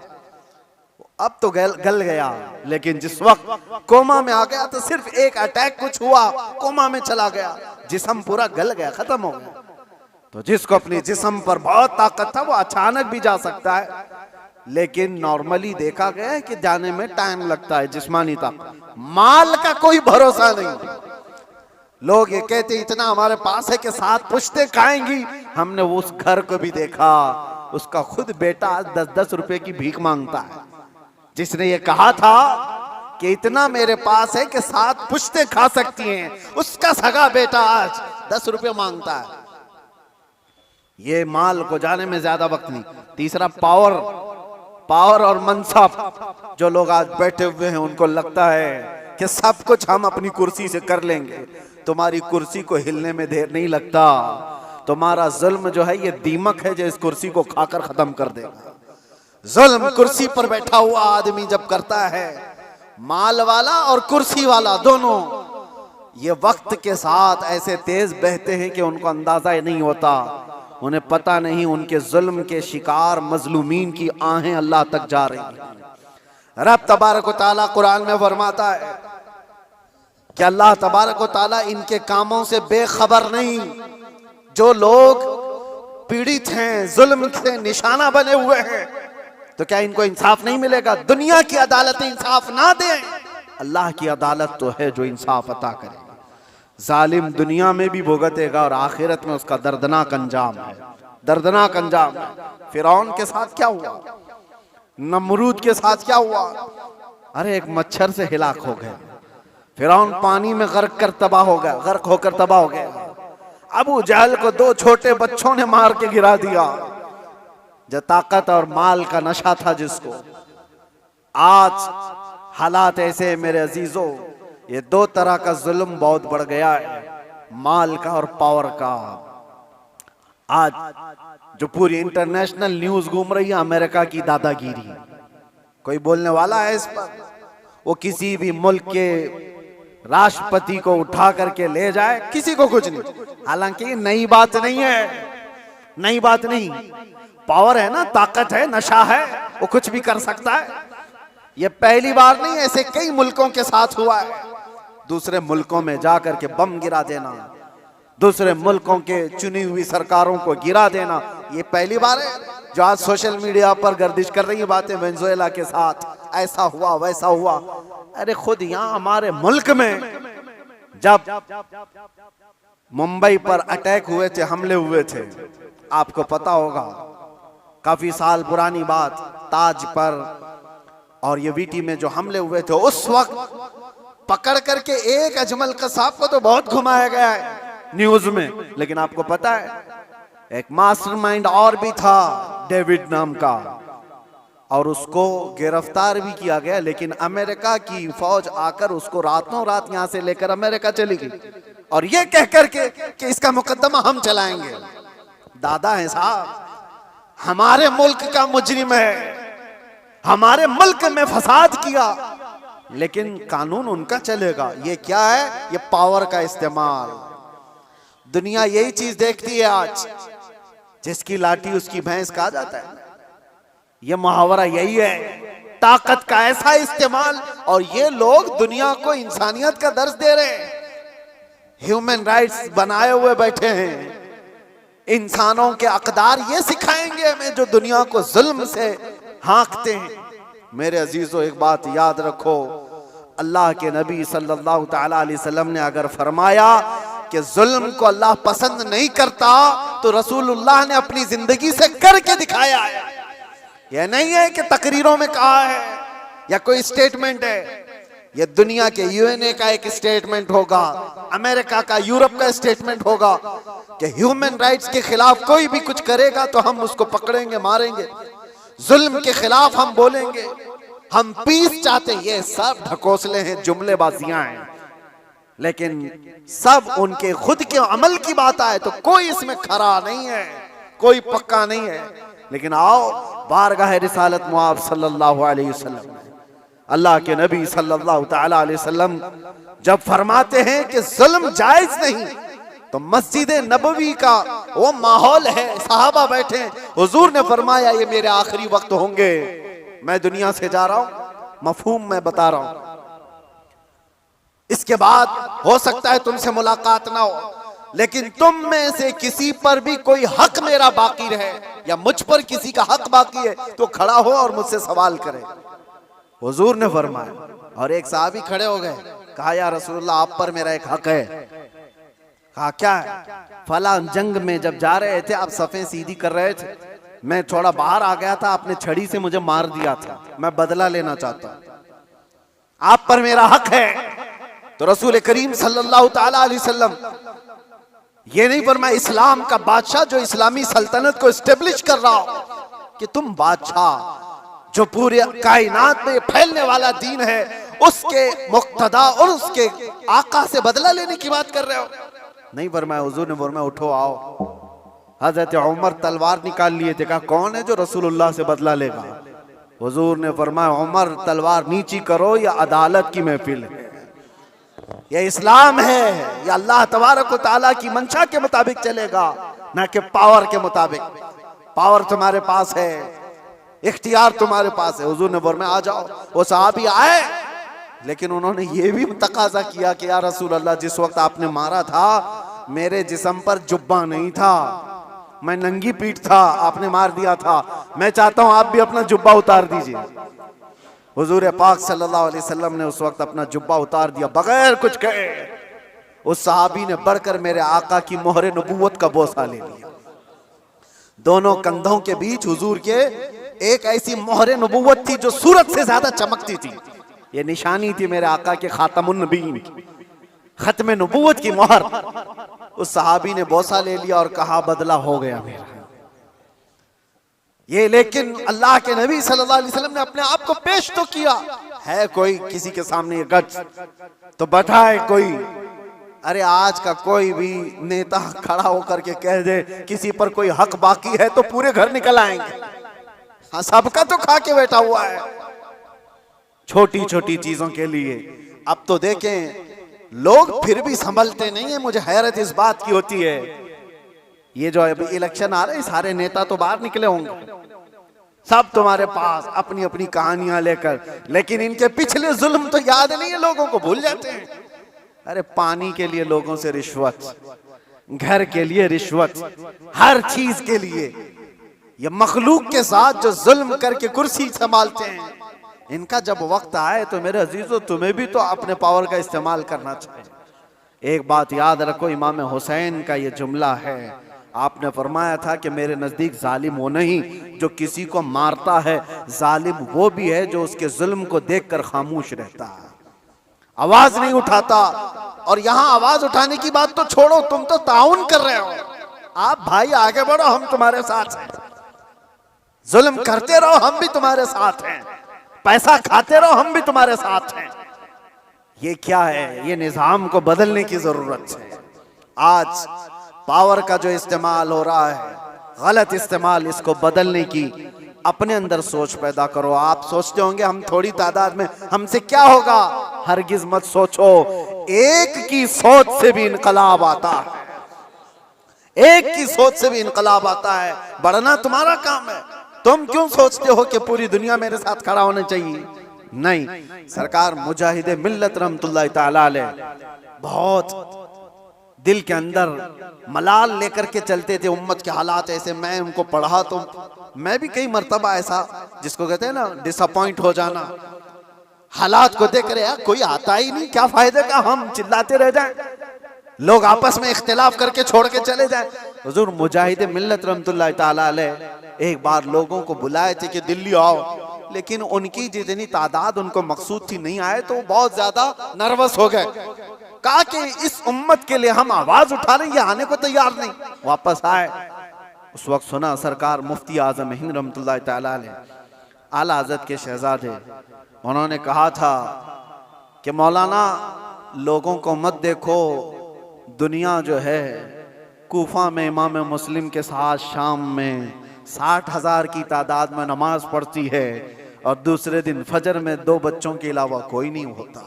अब तो गल गया, लेकिन जिस वक्त कोमा में आ गया तो सिर्फ एक अटैक कुछ हुआ, कोमा में चला गया, जिस्म पूरा गल गया, खत्म हो गया। तो जिसको अपने जिस्म पर बहुत ताकत था वो अचानक भी जा सकता है, लेकिन नॉर्मली देखा गया है कि जाने में टाइम लगता है। जिस्मानी ताकत, माल का कोई भरोसा नहीं। लोग ये कहते इतना हमारे पास है कि 7 पुश्तें खाएंगी। हमने वो उस घर को भी देखा, उसका खुद बेटा 10-10 रुपए की भीख मांगता है। जिसने ये कहा था कि इतना मेरे पास है कि 7 पुश्तें खा सकती हैं, उसका सगा बेटा आज 10 रुपए मांगता है। ये माल को जाने में ज्यादा वक्त नहीं। तीसरा पावर और मनसब। जो लोग आज बैठे हुए हैं उनको लगता है कि सब कुछ हम अपनी कुर्सी से कर लेंगे। तुम्हारी कुर्सी को हिलने में देर नहीं लगता। तुम्हारा जुल्म जो है ये दीमक है जो इस कुर्सी को खाकर खत्म कर देगा। जुल्म कुर्सी पर बैठा हुआ आदमी जब करता है, माल वाला और कुर्सी वाला दोनों, ये वक्त के साथ ऐसे तेज बहते हैं कि उनको अंदाजा नहीं होता। उन्हें पता नहीं उनके जुल्म के शिकार मजलूमीन की आहें अल्लाह तक जा रही हैं। रब तबारक व तआला कुरान में फरमाता है कि अल्लाह तबारक व तआला इनके कामों से बेखबर नहीं। जो लोग पीड़ित हैं, जुल्म से निशाना बने हुए हैं, तो क्या इनको इंसाफ नहीं मिलेगा? दुनिया की अदालत इंसाफ ना दे, अल्लाह की अदालत तो है जो इंसाफ अता करे। जालिम दुनिया में भी भुगतेगा और आखिरत में उसका दर्दनाक अंजाम है, दर्दनाक अंजाम है। फिरौन के साथ क्या हुआ, नमरूद के साथ क्या हुआ? अरे एक मच्छर से हिलाक हो गए। फिरौन पानी में गर्क कर तबाह हो गया, गर्क होकर तबाह हो गया। अबू जहल को 2 छोटे बच्चों ने मार के गिरा दिया, जो ताकत और माल का नशा था जिसको। आज हालात ऐसे मेरे अजीजों, ये 2 तरह का जुल्म बहुत बढ़ गया है, माल का और पावर का। आज जो पूरी इंटरनेशनल न्यूज घूम रही है अमेरिका की दादागिरी, कोई बोलने वाला है इस पर? वो किसी भी मुल्क के राष्ट्रपति को उठा करके ले जाए, किसी को कुछ नहीं। हालांकि नई बात नहीं है, नई बात नहीं, पावर है ना, ताकत है, नशा है, वो कुछ भी कर सकता है। ये पहली बार नहीं, ऐसे कई मुल्कों के साथ हुआ है। दूसरे मुल्कों में जाकर के बम गिरा देना, दूसरे मुल्कों के चुनी हुई सरकारों को गिरा देना, ये पहली बार है। जो आज सोशल मीडिया पर गर्दिश कर रही है बातें, वेनेजुएला के साथ ऐसा हुआ वैसा हुआ। अरे खुद यहाँ हमारे मुल्क में जब मुंबई पर अटैक हुए थे, हमले हुए थे, आपको पता होगा, काफी साल पुरानी बात, ताज पर और ये वीटी में जो हमले हुए थे, उस वक्त पकड़ करके एक अजमल कसाब को तो बहुत घुमाया गया है न्यूज में, लेकिन आपको पता है एक मास्टरमाइंड और भी था डेविड नाम का, और उसको गिरफ्तार भी किया गया। लेकिन अमेरिका की फौज आकर उसको रातों रात यहां से लेकर अमेरिका चली गई, और ये कह करके कि इसका मुकदमा हम चलाएंगे। दादा है साहब, हमारे मुल्क का मुजरिम है, हमारे मुल्क में फसाद किया, लेकिन कानून उनका चलेगा। ये क्या है? ये पावर का इस्तेमाल। दुनिया यही चीज देखती है आज, जिसकी लाठी उसकी भैंस कहा जाता है। ये मुहावरा यही है, ताकत का ऐसा इस्तेमाल। और ये लोग दुनिया को इंसानियत का दर्स दे रहे हैं, ह्यूमन राइट्स बनाए हुए बैठे हैं, इंसानों के अकदार ये सिखाएंगे हमें, जो दुनिया को जुल्म से हाँकते हैं। मेरे अजीजों, एक बात याद रखो, अल्लाह के नबी सल्लल्लाहु तआला अलैहि वसल्लम ने अगर फरमाया कि जुल्म को अल्लाह पसंद नहीं करता, तो रसूलुल्लाह ने अपनी जिंदगी से करके दिखाया है। यह नहीं है कि तकरीरों में कहा है या कोई स्टेटमेंट है। यह दुनिया के यूएनए का एक स्टेटमेंट होगा, अमेरिका का, यूरोप का स्टेटमेंट होगा कि ह्यूमन राइट्स के खिलाफ कोई भी कुछ करेगा तो हम उसको पकड़ेंगे, मारेंगे। जुल्म के खिलाफ हम बोलेंगे, हम पीस चाहते हैं। ये सब ढकोसले हैं, जुमलेबाजियां हैं, लेकिन सब उनके खुद के अमल की बात आए तो कोई इसमें खरा नहीं है, कोई पक्का नहीं है। लेकिन आओ, बारगाह रिसालत मुआब सल्लल्लाहु अलैहि वसल्लम, अल्लाह के नबी सल्लल्लाहु तआला अलैहि वसल्लम जब फरमाते हैं कि जुल्म जायज नहीं, तो मस्जिद नबवी का वो माहौल है, सहाबा बैठे हैं, हुजूर ने फरमाया ये मेरे आखिरी वक्त होंगे, मैं दुनिया से जा रहा हूं, मफहूम मैं बता रहा हूं, इसके बाद हो सकता है तुमसे मुलाकात ना हो, लेकिन तुम में से किसी पर भी कोई हक मेरा बाकी रहे या मुझ पर किसी का हक बाकी है तो खड़ा हो और मुझसे सवाल करे। हुजूर ने फरमाया, और एक साहबी खड़े हो गए, कहा या रसूलुल्लाह आप पर मेरा एक हक है। कहा क्या है? फला जंग में जब जा रहे थे, आप सफ़ें सीधी कर रहे थे, मैं थोड़ा बाहर आ गया था, आपने छड़ी से मुझे मार दिया था, मैं बदला लेना चाहता हूं, आप पर मेरा हक है। तो रसूल करीम सल्लल्लाहु तआला अलैहि वसल्लम ये नहीं फरमाया इस्लाम का बादशाह जो इस्लामी सल्तनत को एस्टेब्लिश कर रहा हो, कि तुम बादशाह जो पूरे कायनात में फैलने वाला दीन है उसके मुक्तदा और उसके आका से बदला लेने की बात कर रहे हो। नहीं फरमाया, हुजूर ने फरमाया उठो आओ। हजरत उमर तलवार निकाल लिए थे, कहा कौन है जो रसूलुल्लाह से बदला लेगा? हुजूर ने फरमाया उमर तलवार नीची करो, या अदालत की महफिल है, ये इस्लाम है, ये अल्लाह तबारक व तआला की मंशा के मुताबिक चलेगा, ना कि पावर के मुताबिक। पावर तुम्हारे पास है, इख्तियार तुम्हारे पास है। हुजूर ने फरमाया आ जाओ। वो सहाबी आए, लेकिन उन्होंने ये भी तकाजा किया कि या रसूल अल्लाह, जिस वक्त आपने मारा था मेरे जिस्म पर जुब्बा नहीं था, मैं नंगी पीठ था, आपने मार दिया था, मैं चाहता हूं आप भी अपना जुब्बा उतार दीजिए। हुजूर पाक सल्लल्लाहु अलैहि वसल्लम ने उस वक्त अपना जुब्बा उतार दिया बगैर कुछ कहे। उस सहाबी ने बढ़कर मेरे आका की मोहरे नबूवत का बोसा ले लिया। दोनों कंधों के बीच हुजूर के एक ऐसी मोहरे नबूवत थी जो सूरज से ज्यादा चमकती थी। ये निशानी थी मेरे आका के खातमुन नबीन की, खत्म नबूवत की मोहर। उस सहाबी ने बोसा ले लिया और कहा बदला हो गया मेरा ये। लेकिन अल्लाह के नबी सल्लल्लाहु अलैहि वसल्लम ने अपने आप को पेश तो किया है, कोई किसी के सामने ये गच तो बताए कोई। अरे आज का कोई भी नेता खड़ा होकर के कह दे किसी पर कोई हक बाकी है तो पूरे घर निकल आएंगे। हाँ, सबका तो खा के बैठा हुआ है छोटी छोटी चीजों के लिए। अब तो देखें लोग फिर भी संभलते नहीं है। मुझे हैरत इस बात की होती है, ये जो अभी इलेक्शन आ रहे हैं सारे नेता तो बाहर निकले होंगे, सब तुम्हारे पास अपनी अपनी कहानियां लेकर, लेकिन इनके पिछले जुल्म तो याद नहीं है, लोगों को भूल जाते हैं। अरे पानी के लिए लोगों से रिश्वत, घर के लिए रिश्वत, हर चीज के लिए। ये मखलूक के साथ जो जुल्म करके कुर्सी संभालते हैं, इनका जब वक्त आए तो मेरे अजीजों तुम्हें भी तो अपने पावर का इस्तेमाल करना चाहिए। एक बात याद रखो, इमाम हुसैन का ये जुमला है, आपने फरमाया था कि मेरे नजदीक जालिम वो नहीं जो किसी को मारता है, जालिम वो भी है जो उसके जुल्म को देखकर खामोश रहता है, आवाज नहीं उठाता। और यहां आवाज उठाने की बात तो छोड़ो, तुम तो ताउन कर रहे हो। आप भाई आगे बढ़ो, हम तुम्हारे साथ हैं। जुल्म करते रहो, हम भी तुम्हारे साथ हैं। पैसा खाते रहो, हम भी तुम्हारे साथ हैं। ये क्या है? ये निजाम को बदलने की जरूरत है। आज पावर का जो इस्तेमाल हो रहा है, गलत इस्तेमाल, इसको बदलने की अपने अंदर सोच पैदा करो। आप सोचते होंगे हम थोड़ी तादाद में हमसे क्या होगा, हरगिज मत सोचो। एक की सोच से भी इनकलाब आता है, एक की सोच से भी इनकलाब आता है। बढ़ना तुम्हारा काम है। तुम क्यों सोचते हो कि पूरी दुनिया मेरे साथ खड़ा होना चाहिए? नहीं, सरकार मुजाहिदे मिल्लत रहमतुल्लाह तआला अलैह बहुत दिल के अंदर मलाल लेकर के चलते थे। उम्मत के हालात ऐसे, मैं उनको पढ़ा तो मैं भी कई मर्तबा ऐसा, जिसको कहते हैं ना डिसअपॉइंट हो जाना, हालात को देख रहे यार कोई आता ही नहीं, क्या फायदे का हम चिल्लाते रह जाएं, लोग आपस में इख्तिलाफ करके छोड़ के चले जाएं। हुजूर मुजाहिद मिल्लत रहमतुल्लाह ताला अलैह एक बार लोगों को बुलाए थे कि दिल्ली आओ, लेकिन उनकी जितनी तादाद उनको मकसूद थी नहीं आए, तो बहुत ज्यादा नर्वस हो गए। कहा कि इस उम्मत के लिए हम आवाज उठा रहे हैं, ये आने को तैयार नहीं। वापस आए, उस वक्त सुना सरकार मुफ्ती आजम हिंद रहमतुल्लाह ताला अलैह आला हज़रत के शहजादे, उन्होंने कहा था कि मौलाना लोगों को मत देखो, दुनिया जो है कूफा में इमाम मुस्लिम के साथ शाम में 60,000 की तादाद में नमाज पढ़ती है और दूसरे दिन फजर में 2 बच्चों के अलावा कोई नहीं होता।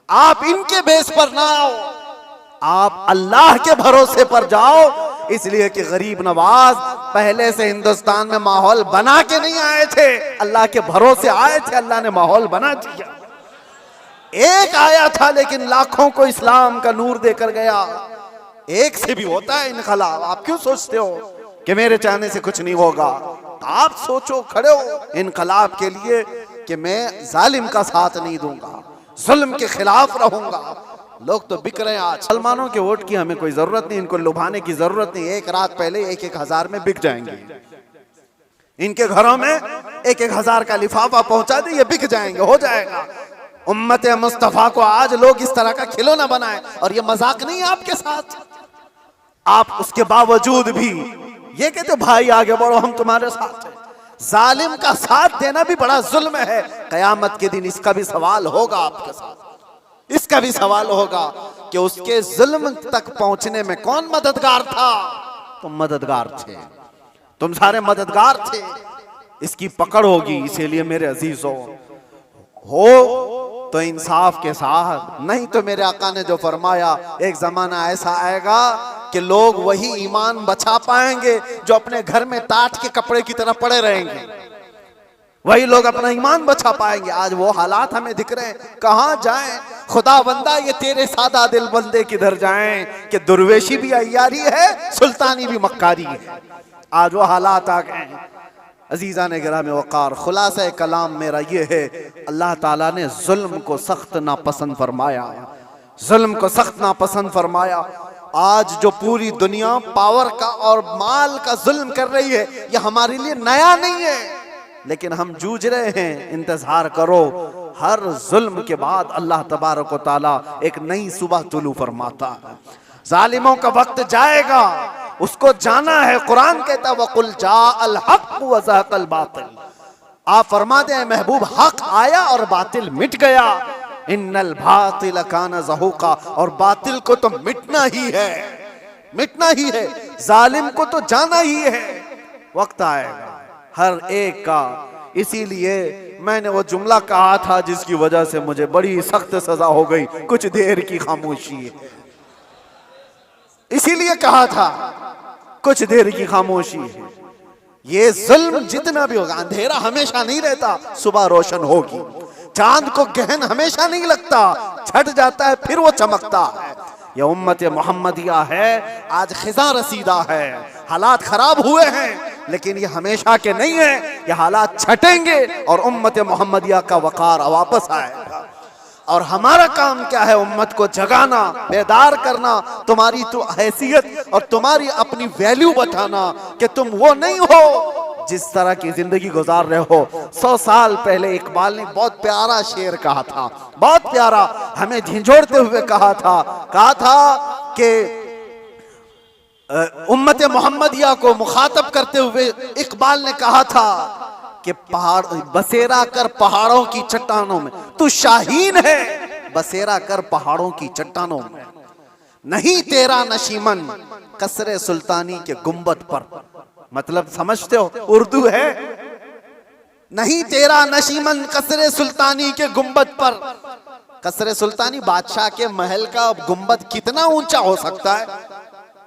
आप इनके बेस पर ना आओ, आप अल्लाह के भरोसे पर जाओ। इसलिए कि गरीब नवाज पहले से हिंदुस्तान में माहौल बना के नहीं आए थे, अल्लाह के भरोसे आए थे, अल्लाह ने माहौल बना दिया। एक आया था लेकिन लाखों को इस्लाम का नूर देकर गया। एक से भी होता है इनकलाब। आप क्यों सोचते हो कि मेरे चाहने से कुछ नहीं होगा? आप सोचो, खड़े हो इनकलाब के लिए कि मैं जालिम का साथ नहीं दूंगा, जुल्म के खिलाफ रहूंगा। लोग तो बिक रहे हैं आज। मुसलमानों के वोट की हमें कोई जरूरत नहीं, इनको लुभाने की जरूरत नहीं। एक रात पहले 1-1 हजार में बिक जाएंगे, इनके घरों में 1-1 हजार का लिफाफा पहुंचा दे, ये बिक जाएंगे, हो जाएगा। उम्मत मुस्तफा को आज लोग इस तरह का खिलौना बनाए, और ये मजाक नहीं है आपके साथ। आप उसके बावजूद भी ये कहते भाई आगे बढ़ो, हम तुम्हारे साथ हैं। जालिम का साथ देना भी बड़ा जुल्म है। कयामत के दिन इसका भी सवाल होगा आपके साथ, इसका भी सवाल होगा कि उसके जुल्म तक पहुंचने में कौन मददगार था? तुम मददगार थे, तुम सारे मददगार थे। इसकी पकड़ होगी। इसीलिए मेरे अजीजों, हो तो इंसाफ के साथ, नहीं तो मेरे आका ने जो फरमाया, एक जमाना ऐसा आएगा कि लोग वही ईमान बचा पाएंगे जो अपने घर में टाट के कपड़े की तरह पड़े रहेंगे। वही लोग अपना ईमान बचा पाएंगे। आज वो हालात हमें दिख रहे हैं। कहां जाएं? खुदा बंदा ये तेरे सादा दिल बंदे किधर जाएं कि दुर्वेशी भी अय्यारी है, सुल्तानी भी मक्कारी है। आज वो हालात आ गए हैं। अजीजा ने गिरामे वक़ार, खुलासा कलाम मेरा ये है, अल्लाह ताला ने जुल्म को सख्त नापसंद फरमाया, जुल्म को सख्त नापसंद फरमाया। आज जो पूरी दुनिया पावर का और माल का जुल्म कर रही है, ये हमारे लिए नया नहीं है, लेकिन हम जूझ रहे हैं। इंतजार करो, हर जुल्म के बाद अल्लाह तबारक व तआला एक नई सुबह तुलू फरमाता है। जालिमों का वक्त जाएगा, उसको जाना है। कुरान कहता है वकुल जाअल हक व ज़हक़ल बातिल। आप फरमा दें महबूब, हक आया और बातिल मिट गया। इन्नल बातिल कान ज़हूक़ा, और बातिल को तो मिटना ही है, मिटना ही है। जालिम को तो जाना ही है। वक्त आएगा हर एक का। इसीलिए मैंने वो जुमला कहा था जिसकी वजह से मुझे बड़ी सख्त सजा हो गई, कुछ देर की खामोशी है। इसीलिए कहा था कुछ देर की खामोशी है। ये जुल्म जितना भी होगा, अंधेरा हमेशा नहीं रहता, सुबह रोशन होगी। चांद को गहन हमेशा नहीं लगता, छट जाता है फिर वो चमकता है। ये उम्मत मोहम्मदिया है, आज खिजा रसीदा है, हालात खराब हुए हैं, लेकिन ये हमेशा के नहीं है। ये हालात छटेंगे और उम्मत मोहम्मदिया का वकार वापस आएगा। और हमारा काम क्या है? उम्मत को जगाना, बेदार करना, तुम्हारी तो हैसियत और तुम्हारी अपनी वैल्यू बताना कि तुम वो नहीं हो जिस तरह की जिंदगी गुजार रहे हो। 100 साल पहले इकबाल ने बहुत प्यारा शेर कहा था, बहुत प्यारा, हमें झिझोड़ते हुए कहा था कि उम्मत मोहम्मदिया को मुखातब करते हुए इकबाल ने कहा था कि पहाड़ बसेरा कर पहाड़ों की चट्टानों में, तू शाहीन है बसेरा कर पहाड़ों की चट्टानों में, नहीं तेरा नशीमन कसरे सुल्तानी के गुंबद पर। मतलब समझते हो, उर्दू है, नहीं तेरा नशीमन कसरे सुल्तानी के गुंबद पर। कसरे सुल्तानी बादशाह के महल का गुंबद कितना ऊंचा हो सकता है?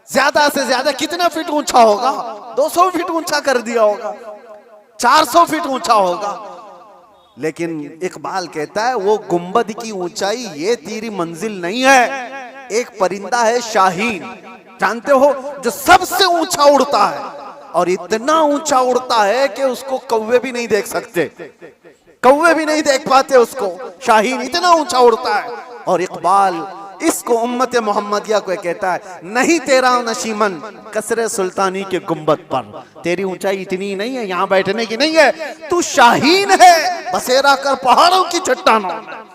ज्यादा से ज्यादा कितना फीट ऊंचा होगा? 200 फीट ऊंचा कर दिया होगा, 400 फीट ऊंचा होगा। लेकिन इकबाल कहता है वो गुंबद की ऊंचाई ये तेरी मंजिल नहीं है। एक परिंदा है शाहीन, जानते हो, जो सबसे ऊंचा उड़ता है, और इतना ऊंचा उड़ता है कि उसको कौवे भी नहीं देख सकते, कौवे भी नहीं देख पाते उसको। शाहीन इतना ऊंचा उड़ता है। और इकबाल इसको उम्मत मोहम्मदिया को कहता है, नहीं तेरा नशीमन कसरे सुल्तानी के गुंबद पर, तेरी ऊंचाई इतनी नहीं है, यहाँ बैठने की नहीं है, तू शाहीन है बसेरा कर पहाड़ों की चट्टानों में।